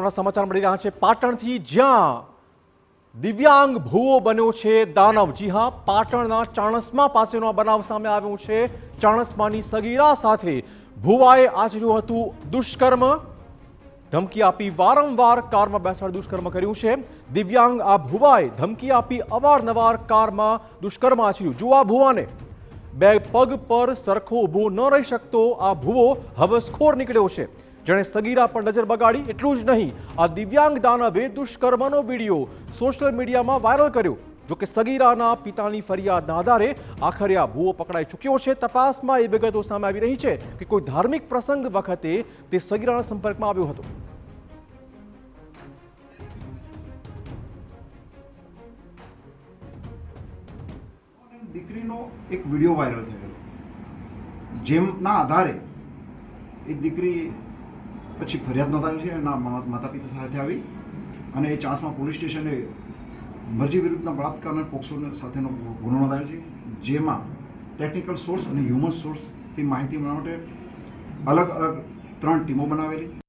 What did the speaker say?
મહત્વના સમાચાર મળી રહ્યા છે પાટણથી, જ્યાં દિવ્યાંગ ભૂવો બન્યો છે દાનવ। જી હા, પાટણના ચાણસ્મા પાસેનો આ બનાવ સામે આવ્યો છે। ચાણસ્માની સગીરા સાથે ભૂવાએ આચર્યું હતું દુષ્કર્મ। ધમકી આપી વારંવાર કારમાં બેસાડી દુષ્કર્મ કર્યું છે। દિવ્યાંગ આ ભૂવાએ ધમકી આપી અવારનવાર કારમાં દુષ્કર્મ આચર્યું। જુઓ આ ભૂવાને, બે પગ પર સરખો ઊભો ન રહી શકતો આ ભૂવો હવસખોર નીકળ્યો છે, જેણે સગીરા પર નજર બગાડી। એટલું જ નહીં, આ દિવ્યાંગ દાનવે દુષ્કર્મનો વિડીયો સોશિયલ મીડિયામાં વાયરલ કર્યો। જોકે સગીરાના પિતાની ફરિયાદના આધારે આખરે આ ભૂવો પકડાઈ ચૂક્યો છે। તપાસમાં એ વિગતો સામે આવી રહી છે કે કોઈ ધાર્મિક પ્રસંગ વખતે તે સગીરાના સંપર્કમાં આવ્યો હતો। દીકરીનો એક વિડીયો વાયરલ થયેલો, જેમના આધારે એ દીકરી પછી ફરિયાદ નોંધાવી છે એના માતા પિતા સાથે આવી અને એ ચાણસ્મા પોલીસ સ્ટેશને મરજી વિરુદ્ધના બળાત્કાર અને પોક્સો સાથેનો ગુનો નોંધાયો છે, જેમાં ટેકનિકલ સોર્સ અને હ્યુમન સોર્સથી માહિતી મેળવવા માટે અલગ અલગ 3 ટીમો બનાવેલી।